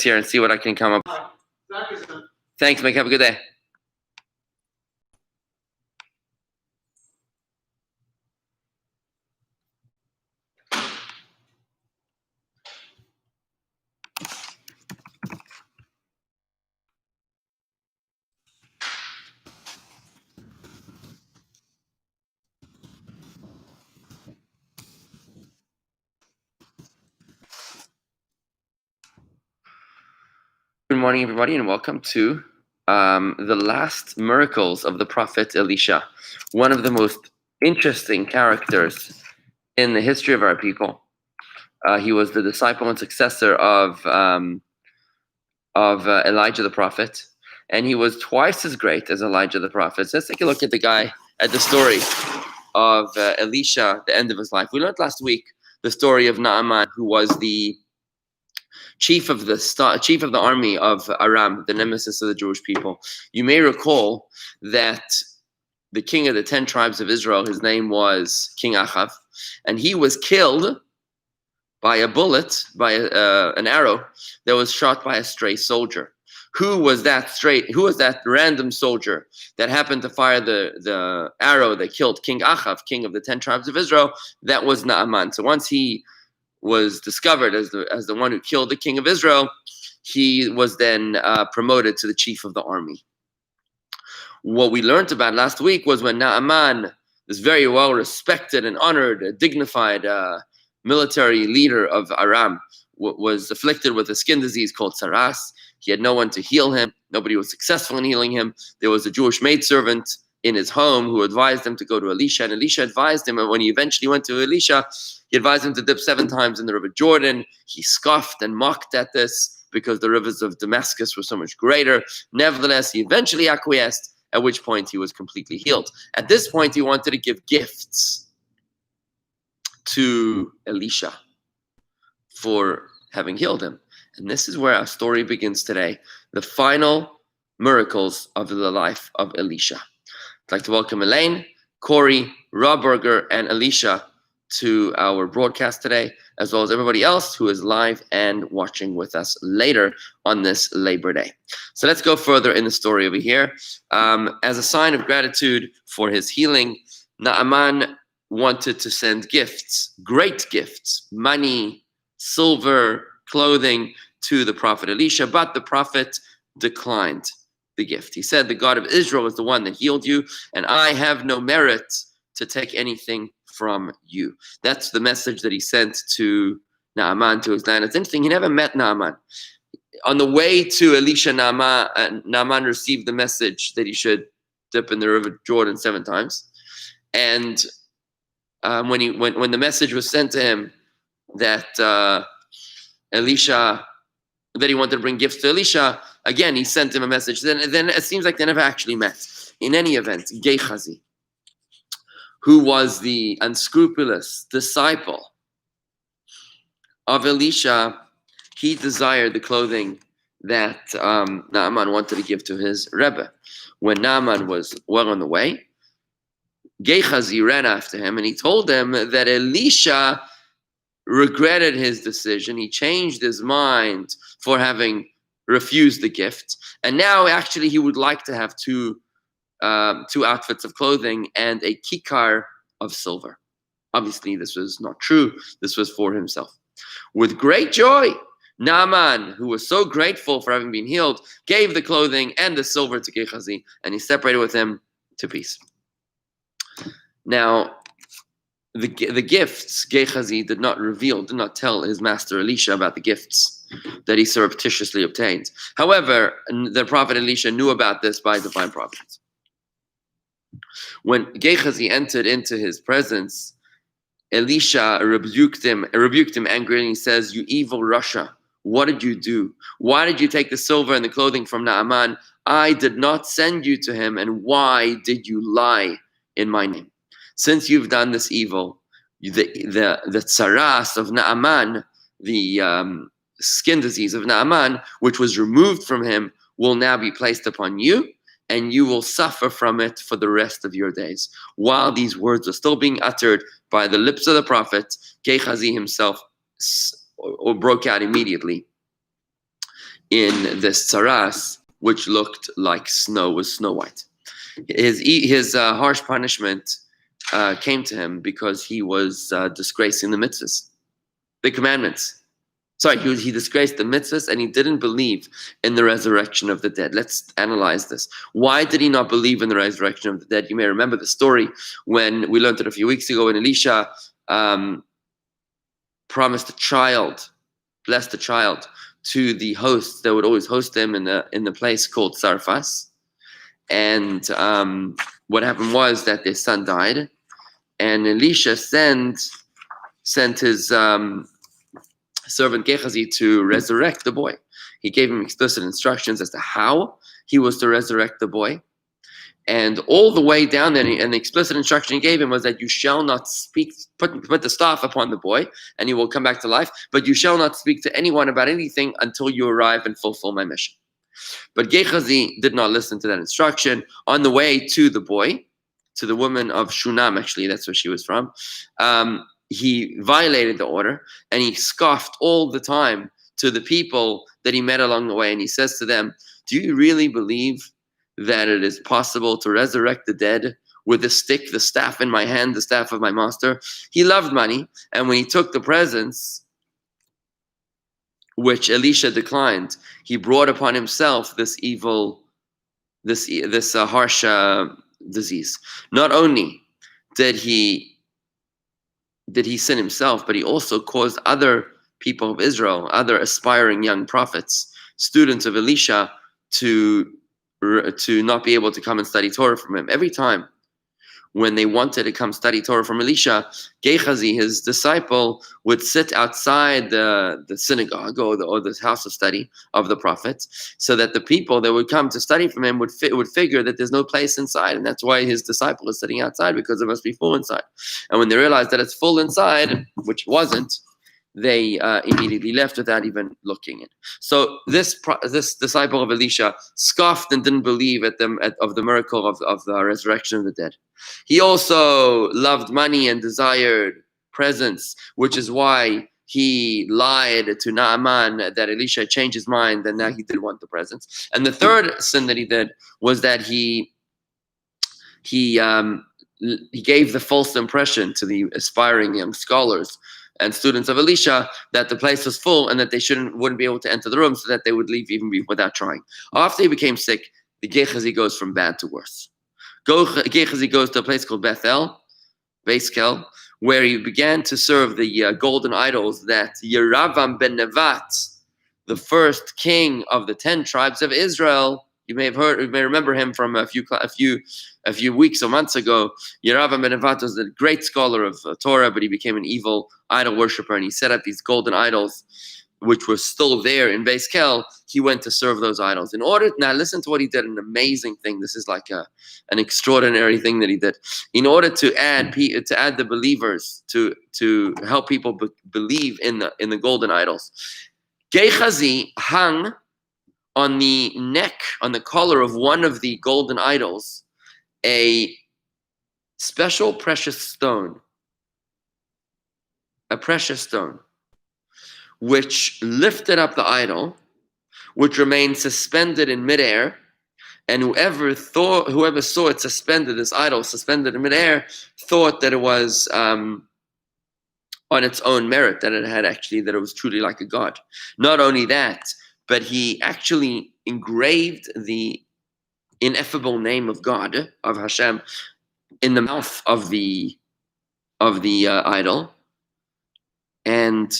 here and see what I can come up with. Thanks, Mike. Have a good day. Good morning, everybody, and welcome to the last miracles of the Prophet Elisha, one of the most interesting characters in the history of our people. He was the disciple and successor of Elijah the prophet, and he was twice as great as Elijah the prophet. So let's take a look at the story of Elisha, the end of his life. We learned last week the story of Naaman, who was the chief of the army of Aram, the nemesis of the Jewish people. You may recall that the king of the 10 tribes of Israel, his name was King Achav, and he was killed by a bullet, by an arrow that was shot by a stray soldier. Who was that random soldier that happened to fire the arrow that killed King Achav, king of the 10 tribes of Israel? That was Naaman. So once he was discovered as the one who killed the king of Israel, he was then promoted to the chief of the army. What we learned about last week was when Naaman, this very well respected and honored, dignified military leader of Aram, was afflicted with a skin disease called saras. He had no one to heal him. Nobody was successful in healing him. There was a Jewish maidservant in his home who advised him to go to Elisha, and Elisha advised him, and when he eventually went to Elisha, he advised him to dip 7 times in the river Jordan. He scoffed and mocked at this because the rivers of Damascus were so much greater. Nevertheless, he eventually acquiesced, at which point he was completely healed. At this point, he wanted to give gifts to Elisha for having healed him. And this is where our story begins today, the final miracles of the life of Elisha. I'd like to welcome Elaine, Corey, Rob Berger, and Elisha to our broadcast today, as well as everybody else who is live and watching with us later on this Labor Day. So let's go further in the story over here. As a sign of gratitude for his healing, Naaman wanted to send gifts, great gifts, money, silver, clothing, to the prophet Elisha, but the prophet declined the gift. He said, the God of Israel is the one that healed you, and I have no merit to take anything from you. That's the message that he sent to Naaman, to his land. It's interesting, he never met Naaman. On the way to Elisha, Naaman received the message that he should dip in the river Jordan 7 times. And when the message was sent to him that Elisha, that he wanted to bring gifts to Elisha, again, he sent him a message. Then it seems like they never actually met. In any event, Gehazi, who was the unscrupulous disciple of Elisha, he desired the clothing that Naaman wanted to give to his Rebbe. When Naaman was well on the way, Gehazi ran after him and he told him that Elisha regretted his decision. He changed his mind for having refused the gift, and now actually he would like to have two outfits of clothing and a kikar of silver. Obviously, this was not true. This was for himself. With great joy, Naaman, who was so grateful for having been healed, gave the clothing and the silver to Gehazi, and he separated with him to peace. Now, the gifts, Gehazi did not tell his master Elisha about the gifts that he surreptitiously obtained. However, the prophet Elisha knew about this by divine providence. When Gehazi entered into his presence, Elisha rebuked him angrily, and he says, "You evil Rasha, what did you do? Why did you take the silver and the clothing from Naaman? I did not send you to him, and why did you lie in my name? Since you've done this evil, the tsaras of Naaman, the skin disease of Naaman, which was removed from him, will now be placed upon you, and you will suffer from it for the rest of your days." While these words are still being uttered by the lips of the prophet, Gehazi himself broke out immediately in this tsaras, which looked like snow, was snow white. His harsh punishment came to him because he was disgracing the mitzvahs, the commandments. Sorry, he disgraced the mitzvahs and he didn't believe in the resurrection of the dead. Let's analyze this. Why did he not believe in the resurrection of the dead? You may remember the story when we learned it a few weeks ago when Elisha promised a child, blessed a child to the hosts that would always host them in the place called Sarfas. And what happened was that their son died, and Elisha sent his servant Gehazi to resurrect the boy. He gave him explicit instructions as to how he was to resurrect the boy. And all the way down there, and the explicit instruction he gave him was that you shall not speak, put the staff upon the boy, and he will come back to life, but you shall not speak to anyone about anything until you arrive and fulfill my mission. But Gehazi did not listen to that instruction. On the way to the boy, to the woman of Shunam, actually, that's where she was from, he violated the order, and he scoffed all the time to the people that he met along the way. And he says to them, do you really believe that it is possible to resurrect the dead with the stick, the staff in my hand, the staff of my master? He loved money, and when he took the presents, which Elisha declined, he brought upon himself this evil, this harsh disease. Not only did he sin himself, but he also caused other people of Israel, other aspiring young prophets, students of Elisha, to not be able to come and study Torah from him. Every time when they wanted to come study Torah from Elisha, Gehazi, his disciple, would sit outside the synagogue or the house of study of the prophet, so that the people that would come to study from him would figure that there's no place inside, and that's why his disciple is sitting outside, because it must be full inside. And when they realized that it's full inside, which it wasn't, they immediately left without even looking in. So this disciple of Elisha scoffed and didn't believe of the miracle of the resurrection of the dead. He also loved money and desired presents, which is why he lied to Naaman that Elisha changed his mind and now he did want the presents. And the third sin that he did was that he gave the false impression to the aspiring young scholars and students of Elisha that the place was full and that they wouldn't be able to enter the room, so that they would leave even without trying. After he became sick, the Gehazi goes from bad to worse. Gehazi goes to a place called Beiskel, where he began to serve the golden idols that Yeravam ben Nevat, the first king of the 10 tribes of Israel, you may remember him from a few weeks or months ago. Yeravam ben Nevat was a great scholar of Torah, but he became an evil idol worshiper, and he set up these golden idols, which were still there in Beis Kel. He went to serve those idols. Now listen to what he did, an amazing thing. This is like an extraordinary thing that he did. In order to add the believers, to help people believe in the golden idols, Gehazi hung on the neck, on the collar of one of the golden idols, a special precious stone, which lifted up the idol, which remained suspended in midair, and whoever saw it suspended, this idol suspended in midair, thought that it was on its own merit, that it was truly like a god. Not only that, but he actually engraved the ineffable name of God, of Hashem, in the mouth of the idol, and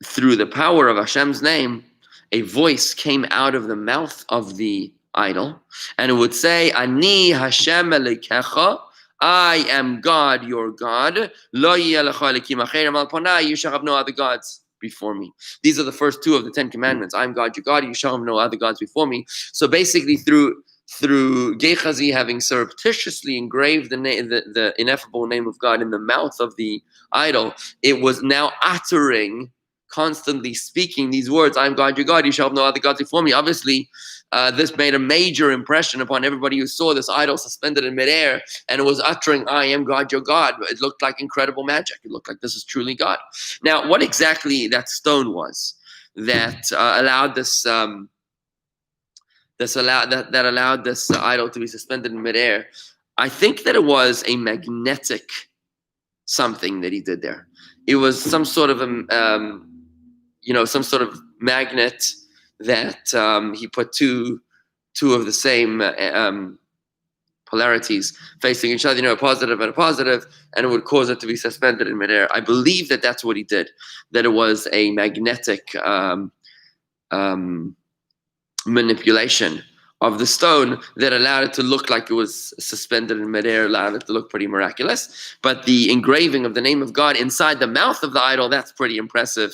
through the power of Hashem's name, a voice came out of the mouth of the idol, and it would say, Ani Hashem Elokecha, I am God, your God. Lo yeh lecha elokim acherim al panai, you shall have no other gods before me. These are the first two of the 10 commandments. I am God, your God, you shall have no other gods before me. So basically, through Gehazi having surreptitiously engraved the ineffable name of God in the mouth of the idol, it was now uttering, constantly speaking these words, I am God, your God, you shall have no other gods before me. Obviously, this made a major impression upon everybody who saw this idol suspended in midair, and it was uttering, I am God, your God. It looked like incredible magic. It looked like this is truly God. Now, what exactly that stone was? that allowed this that allowed this idol to be suspended in midair. I think that it was a magnetic something that he did there. It was some sort of some sort of magnet that he put two of the same polarities facing each other, a positive and a positive, and it would cause it to be suspended in midair. I believe that that's what he did, that it was a magnetic manipulation of the stone that allowed it to look like it was suspended in midair, allowed it to look pretty miraculous. But the engraving of the name of God inside the mouth of the idol, that's pretty impressive,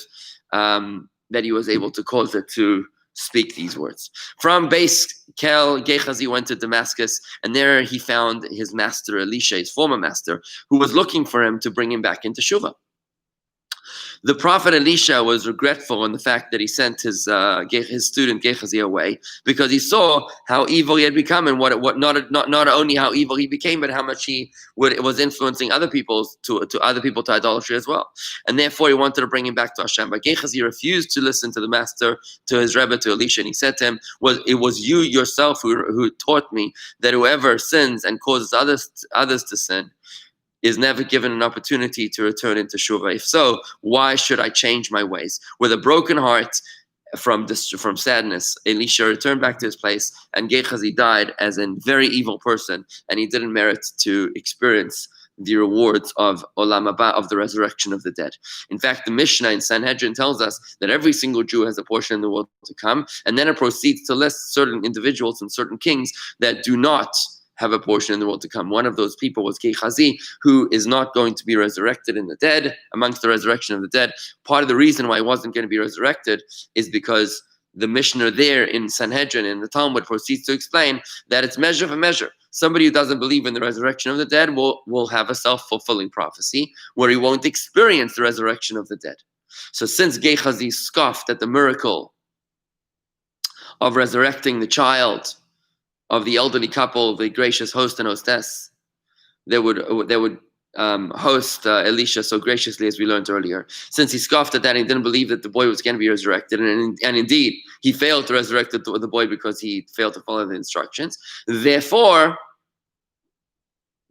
that he was able to cause it to speak these words. From Beis Kel, Gehazi went to Damascus, and there he found his master Elisha, his former master, who was looking for him to bring him back into Shuvah. The prophet Elisha was regretful in the fact that he sent his student Gehazi away, because he saw how evil he had become, and not only how evil he became, but how much he was influencing other people to idolatry as well. And therefore he wanted to bring him back to Hashem. But Gehazi refused to listen to the master, to his Rebbe, to Elisha, and he said to him, "It was you yourself who taught me that whoever sins and causes others to sin is never given an opportunity to return into Shuvah. If so, why should I change my ways?" With a broken heart from sadness, Elisha returned back to his place, and Gehazi died as a very evil person, and he didn't merit to experience the rewards of Olam Haba, of the resurrection of the dead. In fact, the Mishnah in Sanhedrin tells us that every single Jew has a portion in the world to come, and then it proceeds to list certain individuals and certain kings that do not have a portion in the world to come. One of those people was Gehazi, who is not going to be resurrected in the dead, amongst the resurrection of the dead. Part of the reason why he wasn't going to be resurrected is because the Mishnah there in Sanhedrin, in the Talmud, proceeds to explain that it's measure for measure. Somebody who doesn't believe in the resurrection of the dead will have a self-fulfilling prophecy where he won't experience the resurrection of the dead. So since Gehazi scoffed at the miracle of resurrecting the child of the elderly couple, the gracious host and hostess, they would host Elisha so graciously, as we learned earlier. Since he scoffed at that and didn't believe that the boy was going to be resurrected, and indeed he failed to resurrect the boy because he failed to follow the instructions, therefore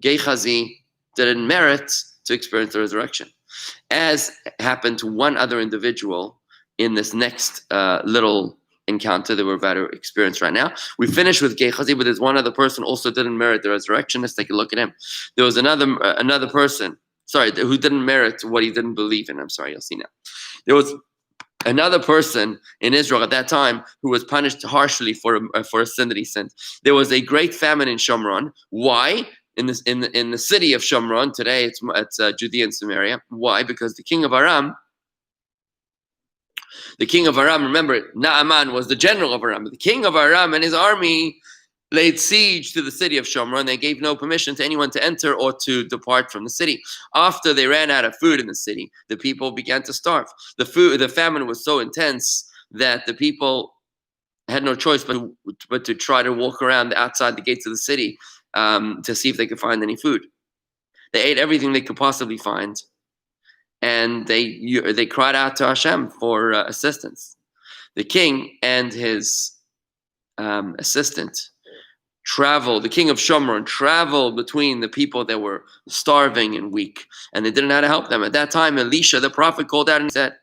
Gehazi didn't merit to experience the resurrection. As happened to one other individual in this next little encounter that we're about to experience right now. We finished with Gehazi, but there's one other person also didn't merit the resurrection. Let's take a look at him. There was another person, who didn't merit what he didn't believe in. I'm sorry, you'll see now. There was another person in Israel at that time who was punished harshly for a sin that he sinned. There was a great famine in Shomron. Why? In the city of Shomron today, it's Judea and Samaria. Why? Because the king of Aram, remember, Naaman was the general of Aram. The king of Aram and his army laid siege to the city of Shomron. They gave no permission to anyone to enter or to depart from the city. After they ran out of food in the city, the people began to starve. The famine was so intense that the people had no choice but to try to walk around outside the gates of the city to see if they could find any food. They ate everything they could possibly find, and they cried out to Hashem for assistance. The king and his assistant the king of Shomron traveled between the people that were starving and weak, and they didn't know how to help them. At that time, Elisha, the prophet, called out and said,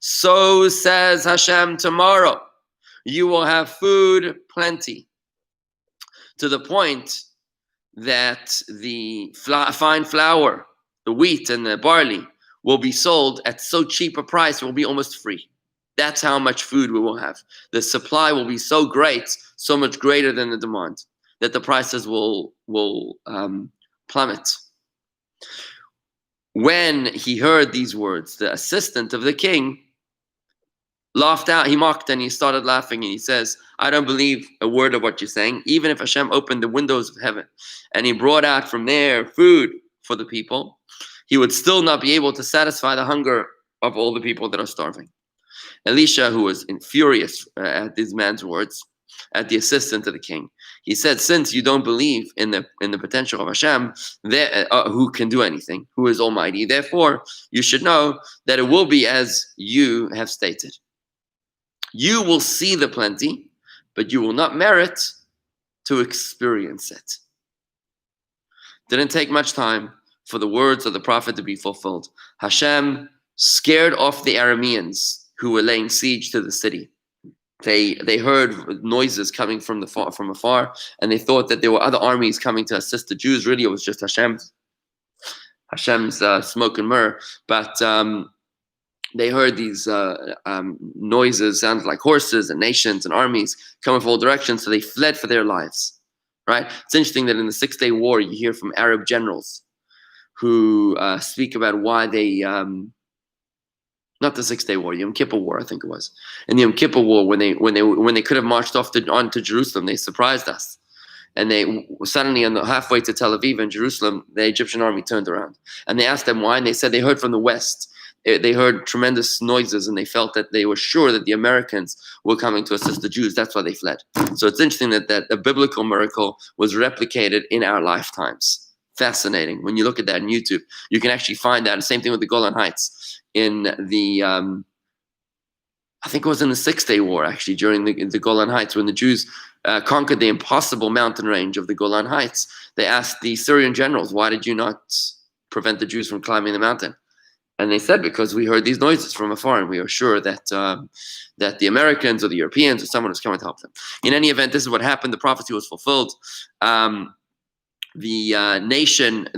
"So says Hashem, tomorrow you will have food plenty, to the point that the fine flour, the wheat and the barley will be sold at so cheap a price, it will be almost free. That's how much food we will have. The supply will be so great, so much greater than the demand, that the prices will plummet." When he heard these words, the assistant of the king laughed out. He mocked and he started laughing, and he says, "I don't believe a word of what you're saying. Even if Hashem opened the windows of heaven and he brought out from there food for the people, he would still not be able to satisfy the hunger of all the people that are starving." Elisha, who was furious at this man's words, at the assistant of the king, he said, "Since you don't believe in the potential of Hashem, who can do anything, who is almighty, therefore you should know that it will be as you have stated." You will see the plenty, but you will not merit to experience it. Didn't take much time for the words of the prophet to be fulfilled. Hashem scared off the Arameans who were laying siege to the city. They heard noises coming from afar, and they thought that there were other armies coming to assist the Jews. Really, it was just Hashem's smoke and myrrh. But they heard these noises, sounded like horses and nations and armies coming from all directions. So they fled for their lives. Right? It's interesting that in the 6-day war, you hear from Arab generals who speak about why they. Not the 6-day war, Yom Kippur War, I think it was. In the Yom Kippur War, when they could have marched on to Jerusalem, they surprised us, and they suddenly, halfway to Tel Aviv and Jerusalem, the Egyptian army turned around, and they asked them why, and they said they heard from the west. They heard tremendous noises, and they felt that they were sure that the Americans were coming to assist the Jews. That's why they fled. So it's interesting that a biblical miracle was replicated in our lifetimes. Fascinating. When you look at that on YouTube, you can actually find that. The same thing with the Golan Heights. In the, I think it was in the 6-day war, actually, during the Golan Heights, when the Jews conquered the impossible mountain range of the Golan Heights. They asked the Syrian generals, why did you not prevent the Jews from climbing the mountain? And they said, because we heard these noises from afar, and we are sure that that the Americans or the Europeans or someone was coming to help them. In any event, this is what happened. The prophecy was fulfilled. The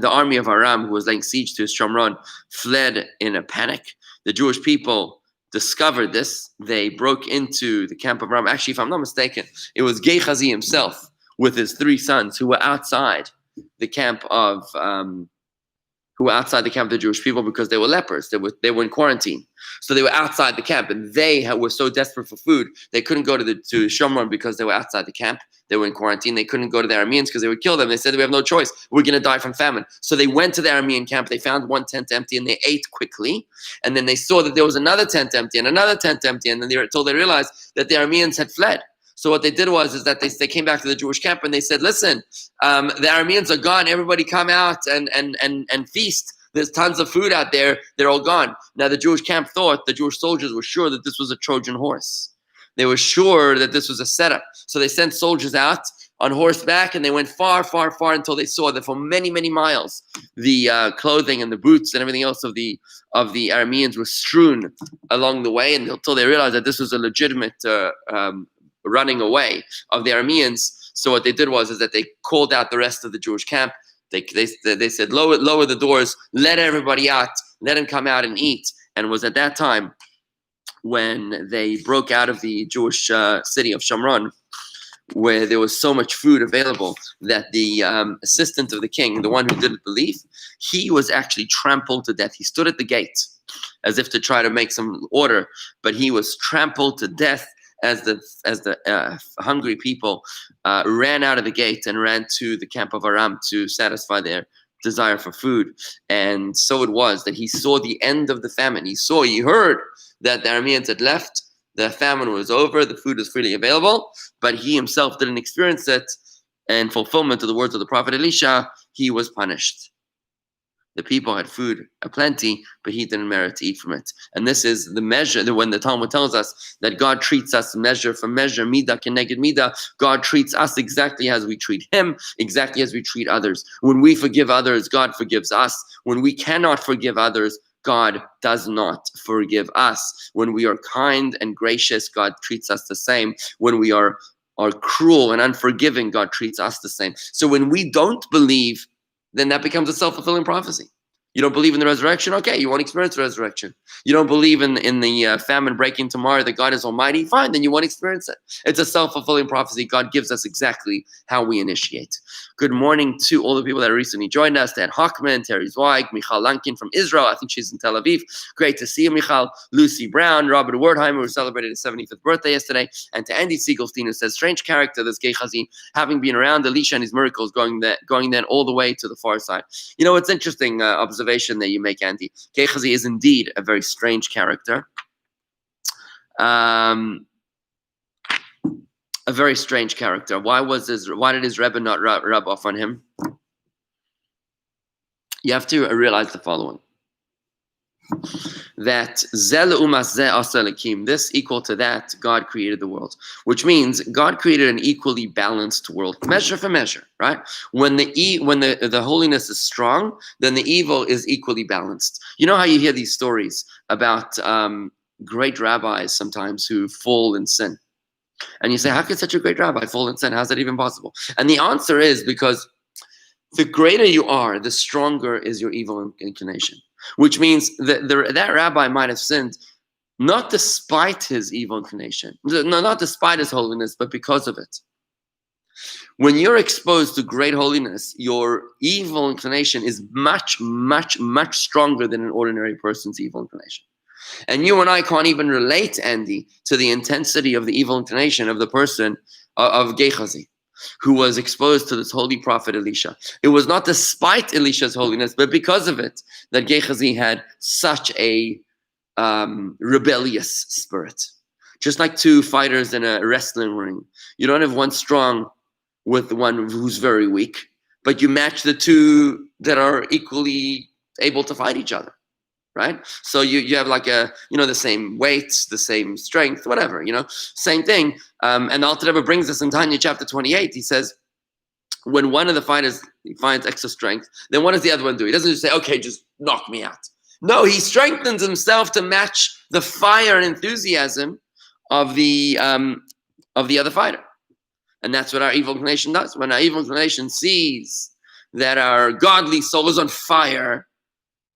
army of Aram, who was laying siege to Shomron, fled in a panic. The Jewish people discovered this. They broke into the camp of Aram. Actually, if I'm not mistaken, it was Gehazi himself with his 3 sons who were outside the camp of the Jewish people, because they were lepers. They were in quarantine, so they were outside the camp, and they were so desperate for food they couldn't go to Shomron because they were outside the camp. They were in quarantine. They couldn't go to the Arameans because they would kill them. They said, we have no choice. We're going to die from famine. So they went to the Aramean camp. They found one tent empty, and they ate quickly. And then they saw that there was another tent empty and another tent empty. And then they realized that the Arameans had fled. So what they did was that they came back to the Jewish camp, and they said, listen, the Arameans are gone. Everybody come out and feast. There's tons of food out there. They're all gone. Now the Jewish camp thought, the Jewish soldiers were sure that this was a Trojan horse. They were sure that this was a setup. So they sent soldiers out on horseback, and they went far, far, far until they saw that for many, many miles, the clothing and the boots and everything else of the Arameans were strewn along the way, and until they realized that this was a legitimate running away of the Arameans. So what they did was that they called out the rest of the Jewish camp. They said, lower the doors, let everybody out, let them come out and eat. And it was at that time when they broke out of the Jewish city of Shomron, where there was so much food available that the assistant of the king, the one who didn't believe, he was actually trampled to death. He stood at the gate as if to try to make some order, but he was trampled to death as the hungry people ran out of the gate and ran to the camp of Aram to satisfy their desire for food. And so it was that he saw the end of the famine. He heard that the Arameans had left, the famine was over, the food was freely available, but he himself didn't experience it. In fulfillment of the words of the Prophet Elisha, he was punished. The people had food aplenty, but he didn't merit to eat from it. And this is the measure that when the Talmud tells us that God treats us measure for measure, midah keneged midah. God treats us exactly as we treat him, exactly as we treat others. When we forgive others, God forgives us. When we cannot forgive others, God does not forgive us. When we are kind and gracious, God treats us the same. When we are cruel and unforgiving, God treats us the same. So when we don't believe, then that becomes a self-fulfilling prophecy. You don't believe in the resurrection? Okay, you won't experience the resurrection. You don't believe in the famine breaking tomorrow, that God is almighty? Fine, then you won't experience it. It's a self-fulfilling prophecy. God gives us exactly how we initiate. Good morning to all the people that recently joined us. Dan Hockman, Terry Zweig, Michal Lankin from Israel. I think she's in Tel Aviv. Great to see you, Michal. Lucy Brown, Robert Wertheimer, who celebrated his 75th birthday yesterday. And to Andy Siegelstein, who says, strange character, this Gehazi, having been around Elisha and his miracles, going then all the way to the far side. You know, it's interesting observation that you make, Andy. Gehazi is indeed a very strange character. A very strange character. Why did his Rebbe not rub off on him? You have to realize the following. that zel umas ze asa lakim, this equal to that, God created the world, which means God created an equally balanced world, measure for measure, right? When the holiness is strong, then the evil is equally balanced. You know how you hear these stories about great rabbis sometimes who fall in sin, and you say, how could such a great rabbi fall in sin? How's that even possible? And the answer is because the greater you are, the stronger is your evil inclination. Which means that that rabbi might have sinned not despite his evil inclination, no, not despite his holiness, but because of it. When you're exposed to great holiness, your evil inclination is much, much, much stronger than an ordinary person's evil inclination. And you and I can't even relate, Andy, to the intensity of the evil inclination of the person of Gehazi, who was exposed to this holy prophet Elisha. It was not despite Elisha's holiness, but because of it, that Gehazi had such a rebellious spirit. Just like two fighters in a wrestling ring. You don't have one strong with the one who's very weak, but you match the two that are equally able to fight each other. Right? So you have like the same weights, the same strength, whatever, same thing. And the Alter Rebbe brings us in Tanya chapter 28. He says, when one of the fighters finds extra strength, then what does the other one do? He doesn't just say, okay, just knock me out. No, he strengthens himself to match the fire and enthusiasm of the other fighter. And that's what our evil inclination does. When our evil inclination sees that our godly soul is on fire,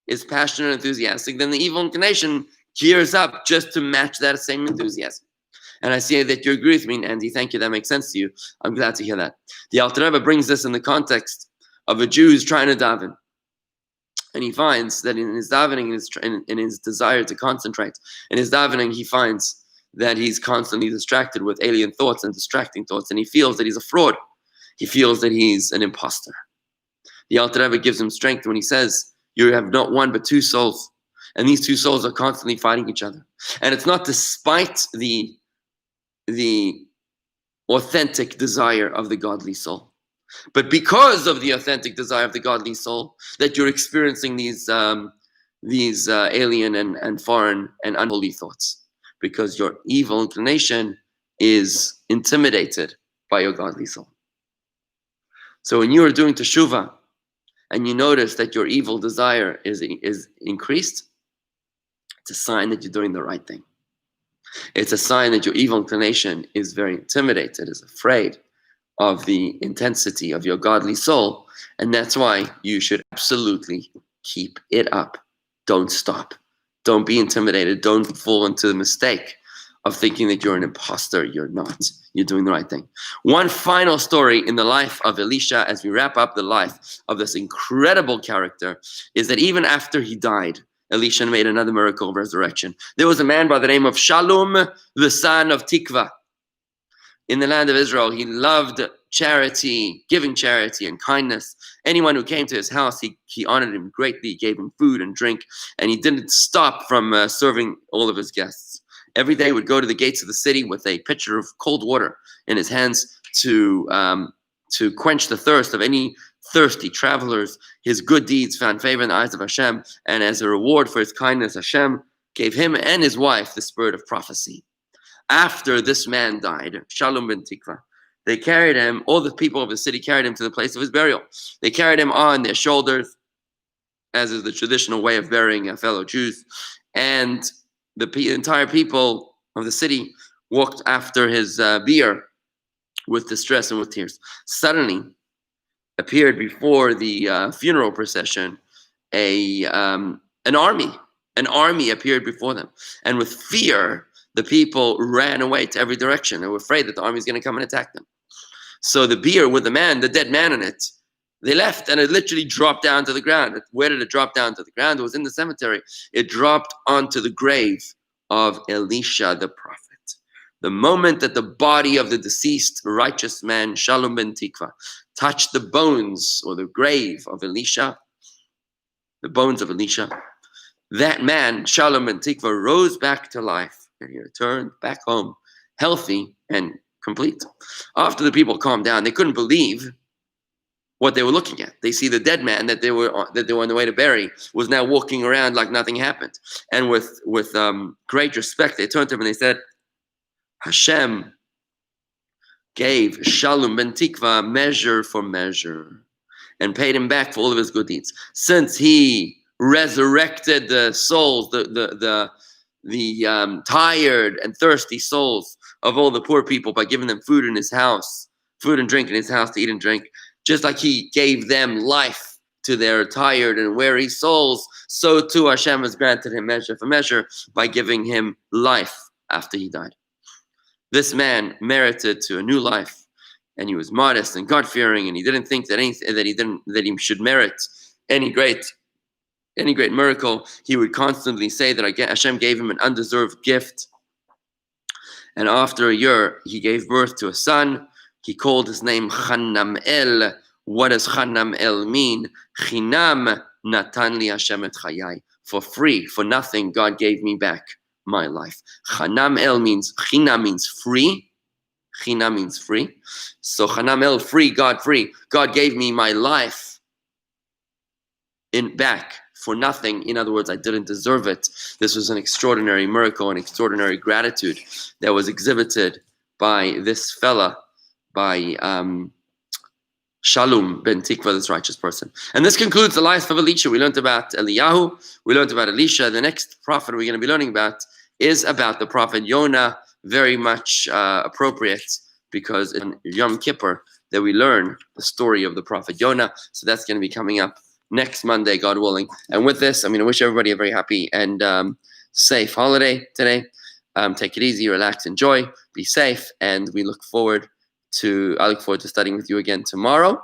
is passionate and enthusiastic, then the evil inclination gears up just to match that same enthusiasm. And I see that you agree with me, Andy. Thank you. That makes sense to you. I'm glad to hear that. The Alter Rebbe brings this in the context of a Jew who's trying to daven. And he finds that in his davening, in his desire to concentrate, in his davening, he finds that he's constantly distracted with alien thoughts and distracting thoughts. And he feels that he's a fraud. He feels that he's an imposter. The Alter Rebbe gives him strength when he says, you have not one but two souls, and these two souls are constantly fighting each other. And it's not despite the authentic desire of the godly soul, but because of the authentic desire of the godly soul that you're experiencing these alien and foreign and unholy thoughts, because your evil inclination is intimidated by your godly soul. So when you are doing teshuvah, and you notice that your evil desire is increased, it's a sign that you're doing the right thing. It's a sign that your evil inclination is very intimidated, is afraid of the intensity of your godly soul, and that's why you should absolutely keep it up. Don't stop. Don't be intimidated. Don't fall into the mistake of thinking that you're an imposter. You're not. You're doing the right thing. One final story in the life of Elisha, as we wrap up the life of this incredible character, is that even after he died, Elisha made another miracle of resurrection. There was a man by the name of Shalom, the son of Tikva. In the land of Israel, he loved charity, giving charity and kindness. Anyone who came to his house, he honored him greatly, gave him food and drink, and he didn't stop from serving all of his guests. Every day he would go to the gates of the city with a pitcher of cold water in his hands to quench the thirst of any thirsty travelers. His good deeds found favor in the eyes of Hashem, and as a reward for his kindness, Hashem gave him and his wife the spirit of prophecy. After this man died, Shalom ben Tikva, they carried him, all the people of the city carried him to the place of his burial. They carried him on their shoulders, as is the traditional way of burying fellow Jews, and the entire people of the city walked after his bier with distress and with tears. Suddenly appeared before the funeral procession an army. An army appeared before them. And with fear, the people ran away to every direction. They were afraid that the army was going to come and attack them. So the bier with the dead man in it, they left, and it literally dropped down to the ground. Where did it drop down to the ground? It was in the cemetery. It dropped onto the grave of Elisha the prophet. The moment that the body of the deceased righteous man, Shalom ben Tikva, touched the bones or the grave of Elisha, the bones of Elisha, that man, Shalom ben Tikva, rose back to life, and he returned back home, healthy and complete. After the people calmed down, they couldn't believe what they were looking at. They see the dead man that they were on the way to bury was now walking around like nothing happened. And with great respect, they turned to him and they said, Hashem gave Shalom ben Tikva measure for measure and paid him back for all of his good deeds. Since he resurrected the souls, the tired and thirsty souls of all the poor people by giving them food in his house, food and drink in his house to eat and drink, just like he gave them life to their tired and weary souls, so too Hashem has granted him measure for measure by giving him life after he died. This man merited to a new life, and he was modest and God-fearing, and he didn't think that he should merit any great miracle. He would constantly say that Hashem gave him an undeserved gift. And after a year, he gave birth to a son. He called his name Chanam El. What does Chanam El mean? Chinam natan li Hashem et chayai. For free, for nothing, God gave me back my life. Chanam El means, China means free. China means free. So Chanam El, free. God gave me my life back for nothing. In other words, I didn't deserve it. This was an extraordinary miracle, an extraordinary gratitude that was exhibited by this fella, by Shalom ben Tikva, this righteous person. And this concludes the life of Elisha. We learned about Eliyahu. We learned about Elisha. The next prophet we're going to be learning about is about the prophet Yonah. Very much appropriate, because in Yom Kippur that we learn the story of the prophet Yonah. So that's going to be coming up next Monday, God willing. And with this, I'm going to wish everybody a very happy and safe holiday today. Take it easy, relax, enjoy, be safe, and I look forward to studying with you again tomorrow.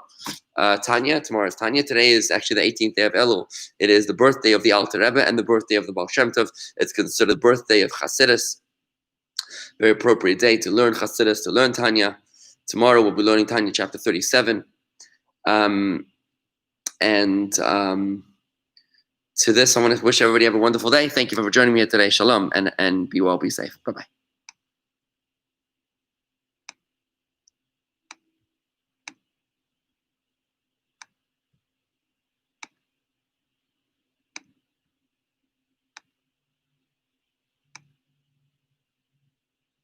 Tomorrow is Tanya. Today is actually the 18th day of Elul. It is the birthday of the Alter Rebbe and the birthday of the Baal Shem Tov. It's considered the birthday of Chassidus. Very appropriate day to learn Chassidus, to learn Tanya. Tomorrow we'll be learning Tanya chapter 37. To this, I want to wish everybody have a wonderful day. Thank you for joining me here today. Shalom, and be well, be safe. Bye-bye.